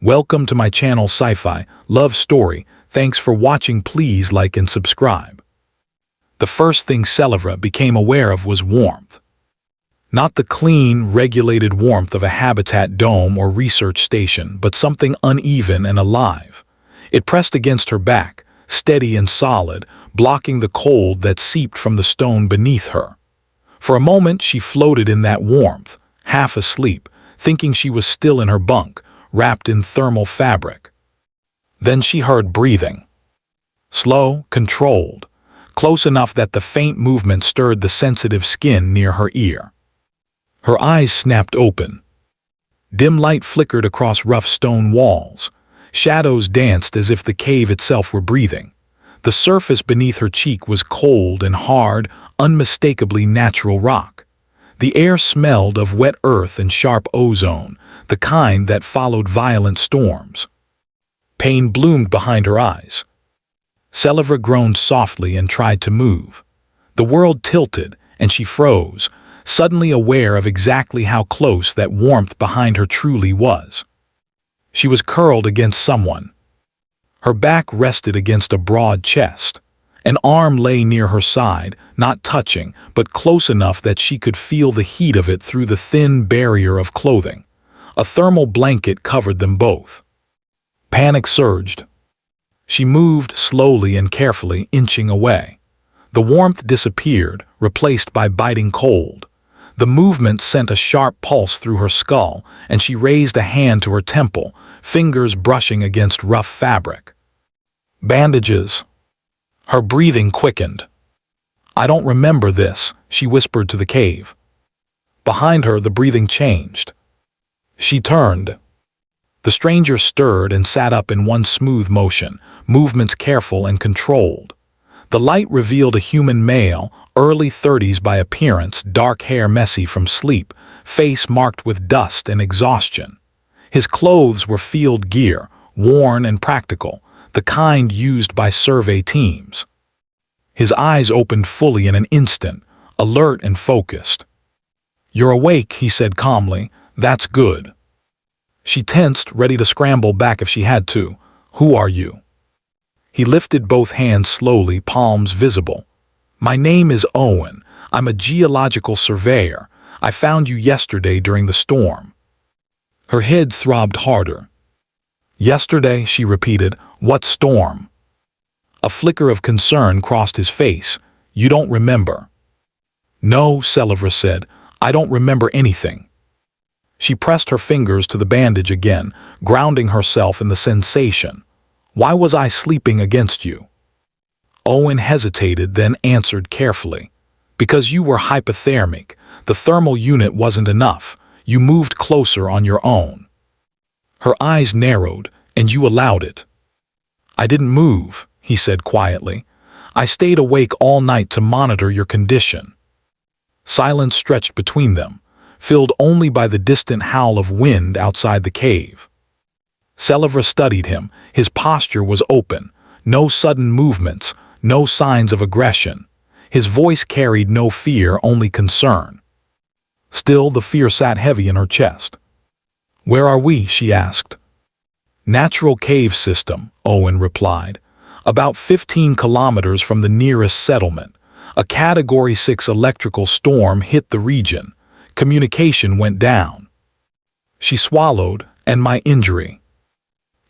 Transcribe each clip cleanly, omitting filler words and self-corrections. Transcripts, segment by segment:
Welcome to my channel Sci-Fi Love Story. Thanks for watching. Please like and subscribe. The first thing Celevra became aware of was warmth. Not the clean, regulated warmth of a habitat dome or research station, but something uneven and alive. It pressed against her back, steady and solid, blocking the cold that seeped from the stone beneath her. For a moment she floated in that warmth, half asleep, thinking she was still in her bunk, wrapped in thermal fabric. Then she heard breathing. Slow, controlled, close enough that the faint movement stirred the sensitive skin near her ear. Her eyes snapped open. Dim light flickered across rough stone walls. Shadows danced as if the cave itself were breathing. The surface beneath her cheek was cold and hard, unmistakably natural rock. The air smelled of wet earth and sharp ozone, the kind that followed violent storms. Pain bloomed behind her eyes. Celevra groaned softly and tried to move. The world tilted, and she froze, suddenly aware of exactly how close that warmth behind her truly was. She was curled against someone. Her back rested against a broad chest. An arm lay near her side, not touching, but close enough that she could feel the heat of it through the thin barrier of clothing. A thermal blanket covered them both. Panic surged. She moved slowly and carefully, inching away. The warmth disappeared, replaced by biting cold. The movement sent a sharp pulse through her skull, and she raised a hand to her temple, fingers brushing against rough fabric. Bandages. Her breathing quickened. "I don't remember this," she whispered to the cave. Behind her, the breathing changed. She turned. The stranger stirred and sat up in one smooth motion, movements careful and controlled. The light revealed a human male, early 30s by appearance, dark hair messy from sleep, face marked with dust and exhaustion. His clothes were field gear, worn and practical, the kind used by survey teams. His eyes opened fully in an instant, alert and focused. "You're awake," he said calmly. "That's good." She tensed, ready to scramble back if she had to. "Who are you?" He lifted both hands slowly, palms visible. "My name is Owen. I'm a geological surveyor. I found you yesterday during the storm." Her head throbbed harder. "Yesterday," she repeated. "What storm?" A flicker of concern crossed his face. "You don't remember?" "No," Celevra said. "I don't remember anything." She pressed her fingers to the bandage again, grounding herself in the sensation. "Why was I sleeping against you?" Owen hesitated, then answered carefully. "Because you were hypothermic. The thermal unit wasn't enough. You moved closer on your own." Her eyes narrowed. "And you allowed it." "I didn't move," he said quietly. "I stayed awake all night to monitor your condition." Silence stretched between them, filled only by the distant howl of wind outside the cave. Celevra studied him. His posture was open, no sudden movements, no signs of aggression. His voice carried no fear, only concern. Still, the fear sat heavy in her chest. "Where are we?" she asked. "Natural cave system," Owen replied. "About 15 kilometers from the nearest settlement. A Category 6 electrical storm hit the region. Communication went down." She swallowed. "And my injury?"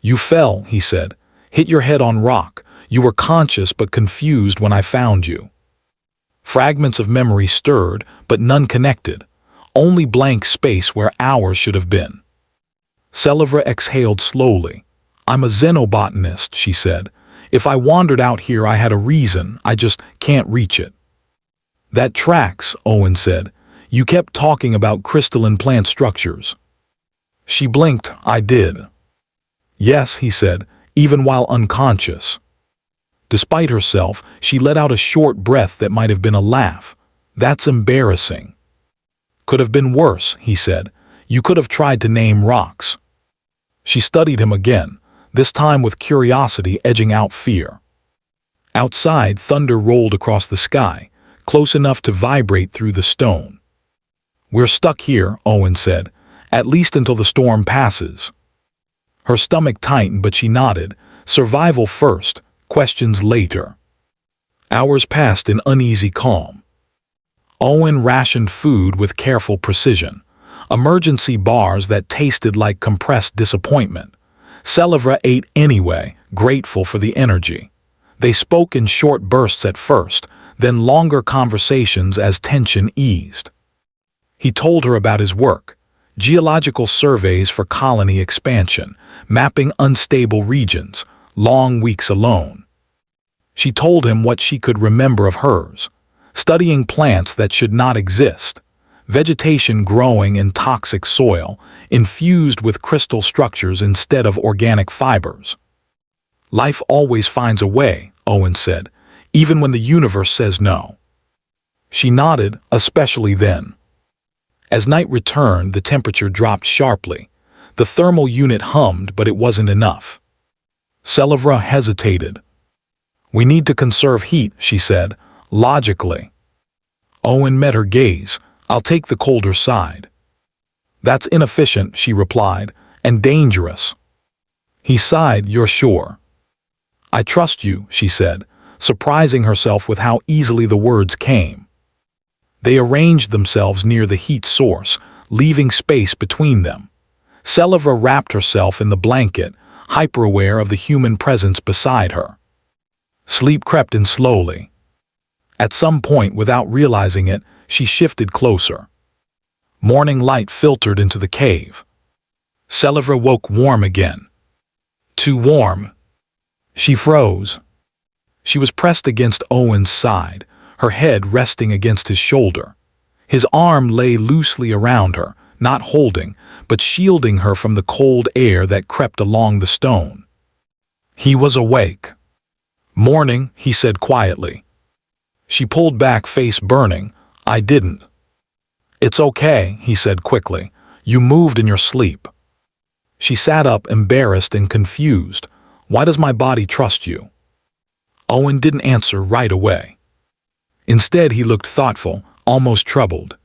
"You fell," he said. "Hit your head on rock. You were conscious but confused when I found you." Fragments of memory stirred, but none connected. Only blank space where hours should have been. Celevra exhaled slowly. "I'm a xenobotanist," she said. "If I wandered out here, I had a reason. I just can't reach it." "That tracks," Owen said. "You kept talking about crystalline plant structures." She blinked. "I did." "Yes," he said, "even while unconscious." Despite herself, she let out a short breath that might have been a laugh. "That's embarrassing." "Could have been worse," he said. "You could have tried to name rocks." She studied him again, this time with curiosity edging out fear. Outside, thunder rolled across the sky, close enough to vibrate through the stone. "We're stuck here," Owen said, "at least until the storm passes." Her stomach tightened, but she nodded. Survival first, questions later. Hours passed in uneasy calm. Owen rationed food with careful precision. Emergency bars that tasted like compressed disappointment. Selivra ate anyway, grateful for the energy. They spoke in short bursts at first, then longer conversations as tension eased. He told her about his work. Geological surveys for colony expansion, mapping unstable regions, long weeks alone. She told him what she could remember of hers, studying plants that should not exist, vegetation growing in toxic soil, infused with crystal structures instead of organic fibers. Life always finds a way, Owen said, even when the universe says no. She nodded, especially then. As night returned, the temperature dropped sharply. The thermal unit hummed, but it wasn't enough. Selivra hesitated. "We need to conserve heat," she said, logically. Owen met her gaze. "I'll take the colder side." "That's inefficient," she replied, "and dangerous." He sighed. "You're sure?" "I trust you," she said, surprising herself with how easily the words came. They arranged themselves near the heat source, leaving space between them. Selivra wrapped herself in the blanket, hyper-aware of the human presence beside her. Sleep crept in slowly. At some point, without realizing it, she shifted closer. Morning light filtered into the cave. Selivra woke warm again. Too warm. She froze. She was pressed against Owen's side, her head resting against his shoulder. His arm lay loosely around her, not holding, but shielding her from the cold air that crept along the stone. He was awake. "Morning," he said quietly. She pulled back, face burning. "I didn't." "It's okay," he said quickly. "You moved in your sleep." She sat up, embarrassed and confused. "Why does my body trust you?" Owen didn't answer right away. Instead, he looked thoughtful, almost troubled.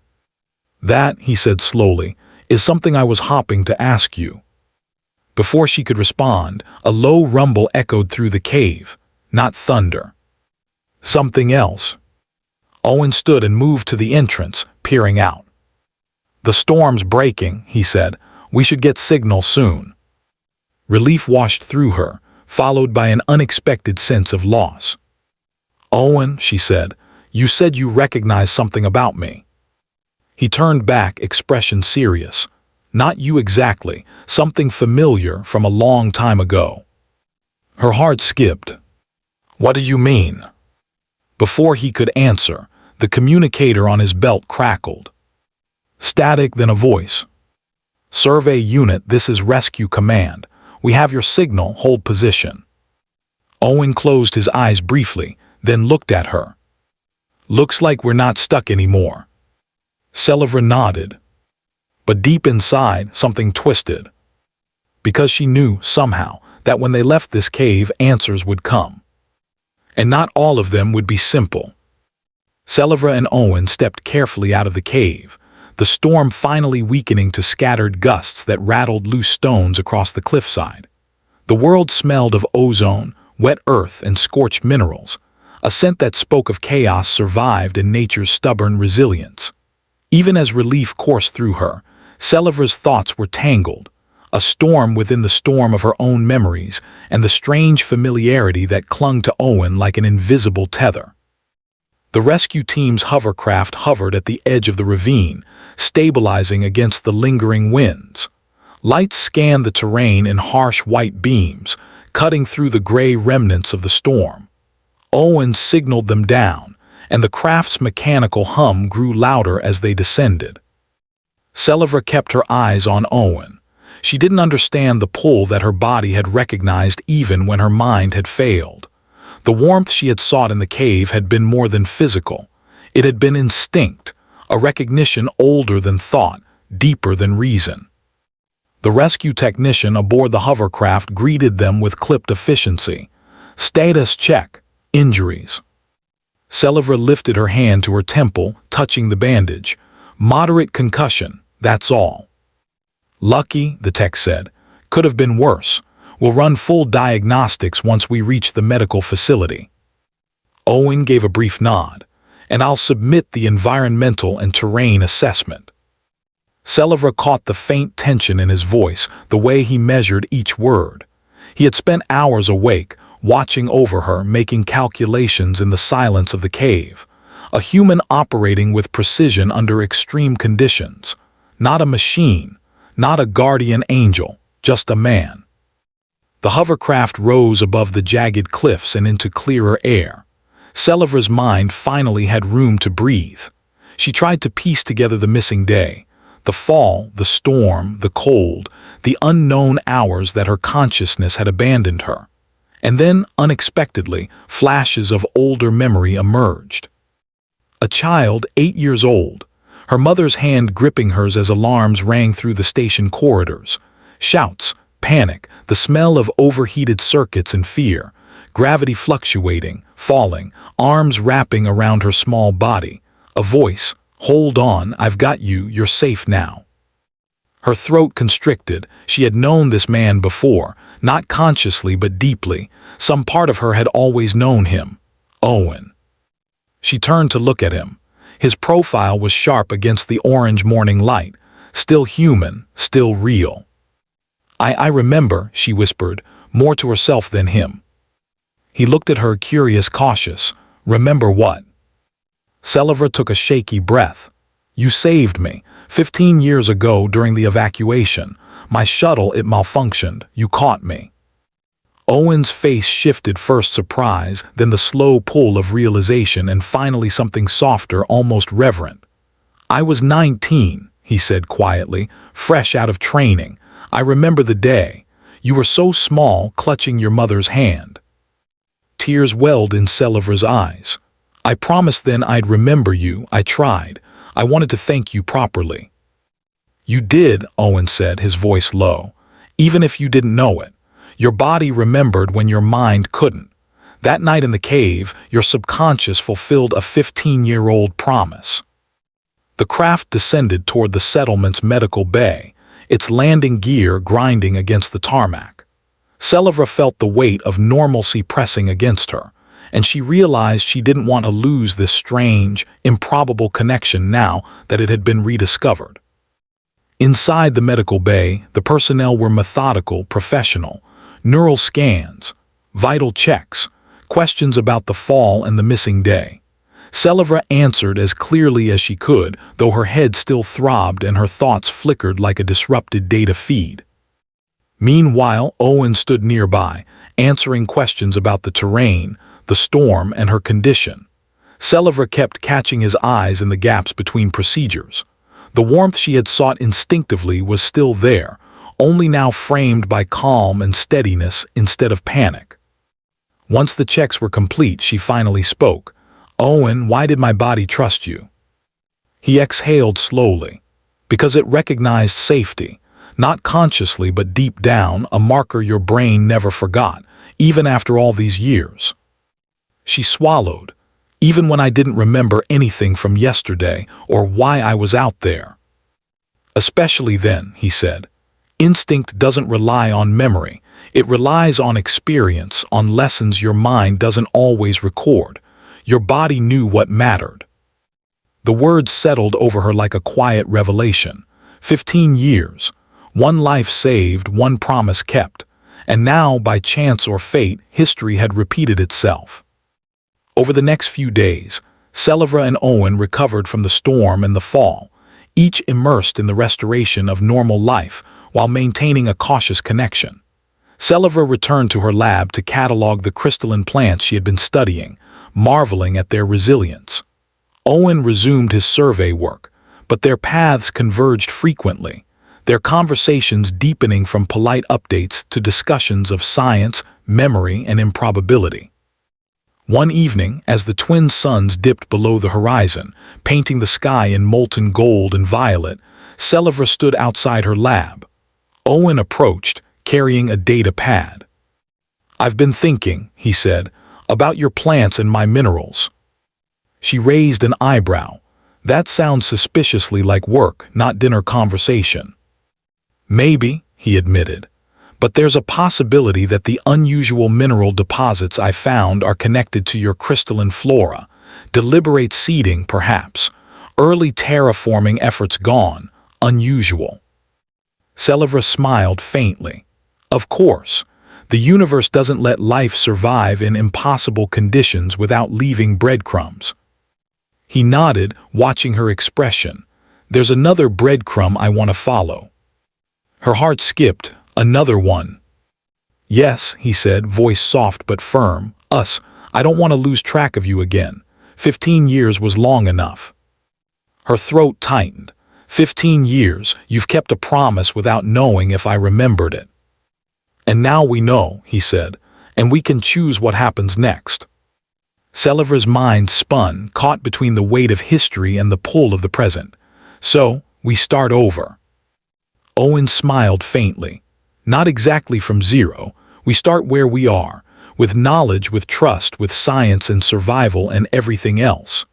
"That," he said slowly, "is something I was hoping to ask you." Before she could respond, a low rumble echoed through the cave, not thunder. Something else. Owen stood and moved to the entrance, peering out. "The storm's breaking," he said. "We should get signal soon." Relief washed through her, followed by an unexpected sense of loss. "Owen," she said, "you said you recognized something about me." He turned back, expression serious. "Not you exactly, something familiar from a long time ago." Her heart skipped. "What do you mean?" Before he could answer, the communicator on his belt crackled. Static, then a voice. "Survey unit, this is Rescue Command. We have your signal, hold position." Owen closed his eyes briefly, then looked at her. "Looks like we're not stuck anymore." Selivra nodded. But deep inside, something twisted. Because she knew, somehow, that when they left this cave, answers would come. And not all of them would be simple. Selivra and Owen stepped carefully out of the cave, the storm finally weakening to scattered gusts that rattled loose stones across the cliffside. The world smelled of ozone, wet earth, and scorched minerals. A scent that spoke of chaos survived in nature's stubborn resilience. Even as relief coursed through her, Selivra's thoughts were tangled, a storm within the storm of her own memories and the strange familiarity that clung to Owen like an invisible tether. The rescue team's hovercraft hovered at the edge of the ravine, stabilizing against the lingering winds. Lights scanned the terrain in harsh white beams, cutting through the gray remnants of the storm. Owen signaled them down, and the craft's mechanical hum grew louder as they descended. Selivra kept her eyes on Owen. She didn't understand the pull that her body had recognized even when her mind had failed. The warmth she had sought in the cave had been more than physical. It had been instinct, a recognition older than thought, deeper than reason. The rescue technician aboard the hovercraft greeted them with clipped efficiency. "Status check. Injuries." Selivra lifted her hand to her temple, touching the bandage. "Moderate concussion, that's all." "Lucky," the tech said. Could have been worse. We'll run full diagnostics once we reach the medical facility. Owen gave a brief nod. And I'll submit the environmental and terrain assessment. Selivra caught the faint tension in his voice, the way he measured each word. He had spent hours awake, watching over her, making calculations in the silence of the cave. A human operating with precision under extreme conditions. Not a machine, not a guardian angel, just a man. The hovercraft rose above the jagged cliffs and into clearer air. Selivra's mind finally had room to breathe. She tried to piece together the missing day, the fall, the storm, the cold, the unknown hours that her consciousness had abandoned her. And then, unexpectedly, flashes of older memory emerged. A child, 8 years old, her mother's hand gripping hers as alarms rang through the station corridors. Shouts, panic, the smell of overheated circuits and fear. Gravity fluctuating, falling, arms wrapping around her small body. A voice, "Hold on, I've got you, you're safe now." Her throat constricted. She had known this man before, not consciously but deeply. Some part of her had always known him. Owen. She turned to look at him. His profile was sharp against the orange morning light. Still human, still real. I remember, she whispered, more to herself than him. He looked at her, curious, cautious. Remember what? Selivra took a shaky breath. You saved me. 15 years ago during the evacuation. My shuttle, it malfunctioned. You caught me. Owen's face shifted, first surprise, then the slow pull of realization, and finally something softer, almost reverent. I was 19, he said quietly, fresh out of training. I remember the day. You were so small, clutching your mother's hand. Tears welled in Selivra's eyes. I promised then I'd remember you. I tried. I wanted to thank you properly. You did, Owen said, his voice low. Even if you didn't know it. Your body remembered when your mind couldn't. That night in the cave, your subconscious fulfilled a 15-year-old promise. The craft descended toward the settlement's medical bay, its landing gear grinding against the tarmac. Selivra felt the weight of normalcy pressing against her, and she realized she didn't want to lose this strange, improbable connection now that it had been rediscovered. Inside the medical bay, the personnel were methodical, professional. Neural scans, vital checks, questions about the fall and the missing day. Selivra answered as clearly as she could, though her head still throbbed and her thoughts flickered like a disrupted data feed. Meanwhile, Owen stood nearby, answering questions about the terrain, the storm, and her condition. Selivra kept catching his eyes in the gaps between procedures. The warmth she had sought instinctively was still there, only now framed by calm and steadiness instead of panic. Once the checks were complete, she finally spoke. Owen, why did my body trust you? He exhaled slowly. Because it recognized safety. Not consciously, but deep down, a marker your brain never forgot, even after all these years. She swallowed, even when I didn't remember anything from yesterday or why I was out there. Especially then, he said. Instinct doesn't rely on memory. It relies on experience, on lessons your mind doesn't always record. Your body knew what mattered. The words settled over her like a quiet revelation. 15 years. One life saved, one promise kept, and now, by chance or fate, history had repeated itself. Over the next few days, Selivra and Owen recovered from the storm and the fall, each immersed in the restoration of normal life while maintaining a cautious connection. Selivra returned to her lab to catalog the crystalline plants she had been studying, marveling at their resilience. Owen resumed his survey work, but their paths converged frequently, their conversations deepening from polite updates to discussions of science, memory, and improbability. One evening, as the twin suns dipped below the horizon, painting the sky in molten gold and violet, Selivra stood outside her lab. Owen approached, carrying a data pad. I've been thinking, he said, about your plants and my minerals. She raised an eyebrow. That sounds suspiciously like work, not dinner conversation. Maybe, he admitted, But there's a possibility that the unusual mineral deposits I found are connected to your crystalline flora. Deliberate seeding, perhaps. Early terraforming efforts gone. Unusual. Selivra smiled faintly. Of course. The universe doesn't let life survive in impossible conditions without leaving breadcrumbs. He nodded, watching her expression. There's another breadcrumb I want to follow. Her heart skipped. Another one. Yes, he said, voice soft but firm. Us. I don't want to lose track of you again. 15 years was long enough. Her throat tightened. 15 years, you've kept a promise without knowing if I remembered it. And now we know, he said, and we can choose what happens next. Selivra's mind spun, caught between the weight of history and the pull of the present. So, we start over. Owen smiled faintly. Not exactly from zero. We start where we are, with knowledge, with trust, with science and survival and everything else.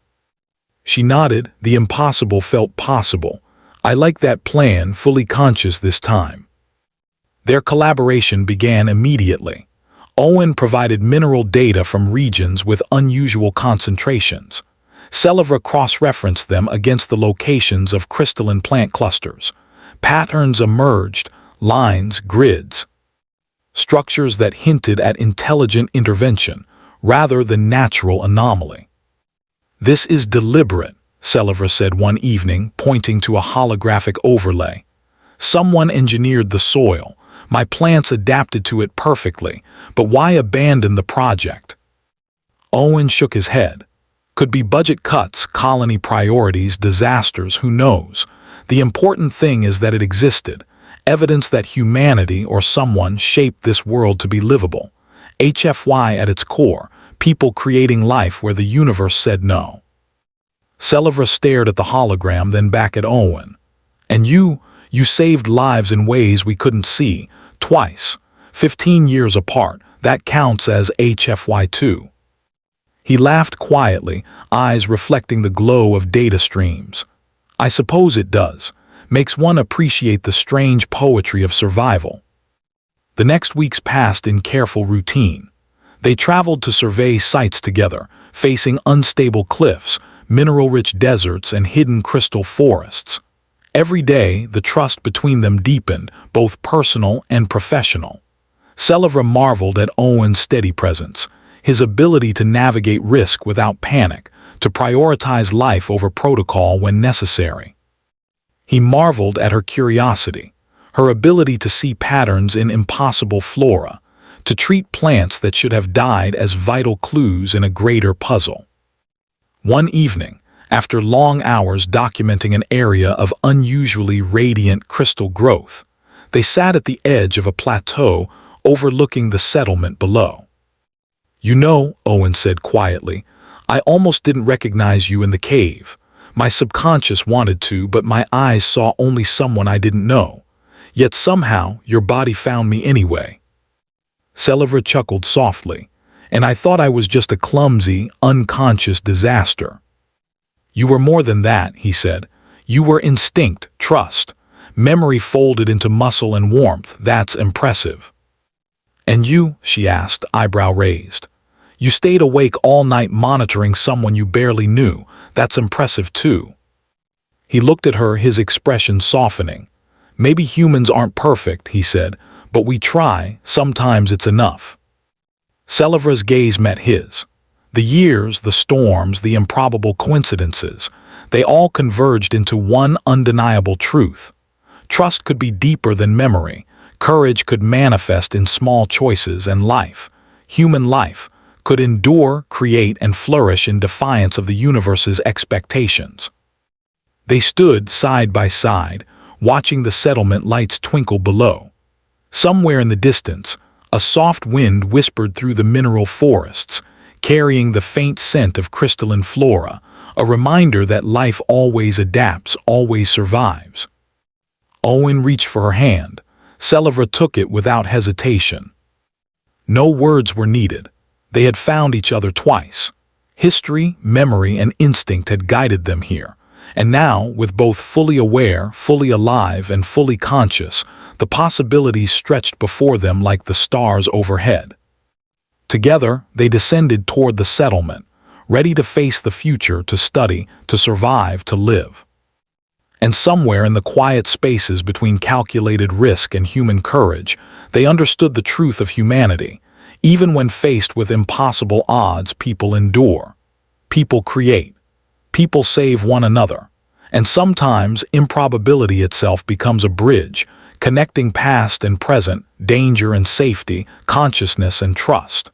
She nodded. The impossible felt possible. I like that plan, fully conscious this time. Their collaboration began immediately. Owen provided mineral data from regions with unusual concentrations. Selivra cross-referenced them against the locations of crystalline plant clusters. Patterns emerged, lines, grids. Structures that hinted at intelligent intervention, rather than natural anomaly. This is deliberate, Selivra said one evening, pointing to a holographic overlay. Someone engineered the soil. My plants adapted to it perfectly, but why abandon the project? Owen shook his head. Could be budget cuts, colony priorities, disasters, who knows? The important thing is that it existed, evidence that humanity or someone shaped this world to be livable. HFY at its core, people creating life where the universe said no. Selivra stared at the hologram, then back at Owen. And you saved lives in ways we couldn't see, twice, 15 years apart. That counts as HFY2. He laughed quietly, eyes reflecting the glow of data streams. I suppose it does. Makes one appreciate the strange poetry of survival. The next weeks passed in careful routine. They traveled to survey sites together, facing unstable cliffs, mineral-rich deserts, and hidden crystal forests. Every day, the trust between them deepened, both personal and professional. Selivra marveled at Owen's steady presence, his ability to navigate risk without panic, to prioritize life over protocol when necessary. He marveled at her curiosity, her ability to see patterns in impossible flora, to treat plants that should have died as vital clues in a greater puzzle. One evening, after long hours documenting an area of unusually radiant crystal growth, they sat at the edge of a plateau overlooking the settlement below. You know, Owen said quietly, I almost didn't recognize you in the cave. My subconscious wanted to, but my eyes saw only someone I didn't know. Yet somehow, your body found me anyway. Selivra chuckled softly, and I thought I was just a clumsy, unconscious disaster. You were more than that, he said. You were instinct, trust, memory folded into muscle and warmth. That's impressive. And you, she asked, eyebrow raised. You stayed awake all night monitoring someone you barely knew. That's impressive too. He looked at her, his expression softening. Maybe humans aren't perfect, he said, but we try. Sometimes it's enough. Selivra's gaze met his. The years, the storms, the improbable coincidences, they all converged into one undeniable truth. Trust could be deeper than memory. Courage could manifest in small choices, and life, human life, could endure, create, and flourish in defiance of the universe's expectations. They stood side by side, watching the settlement lights twinkle below. Somewhere in the distance, a soft wind whispered through the mineral forests, carrying the faint scent of crystalline flora, a reminder that life always adapts, always survives. Owen reached for her hand. Selivra took it without hesitation. No words were needed. They had found each other twice. History, memory, and instinct had guided them here, And now, with both fully aware, fully alive, and fully conscious, the possibilities stretched before them like the stars overhead. Together, they descended toward the settlement, ready to face the future, to study, to survive, to live. And somewhere in the quiet spaces between calculated risk and human courage, they understood the truth of humanity. Even when faced with impossible odds, people endure. People create. People save one another. And sometimes improbability itself becomes a bridge, connecting past and present, danger and safety, consciousness and trust.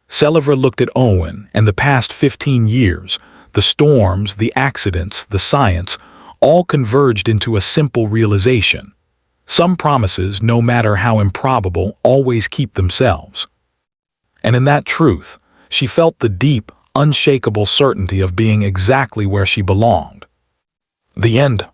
Selivra looked at Owen, and the past 15 years, the storms, the accidents, the science, all converged into a simple realization. Some promises, no matter how improbable, always keep themselves. And in that truth, she felt the deep, unshakable certainty of being exactly where she belonged. The end.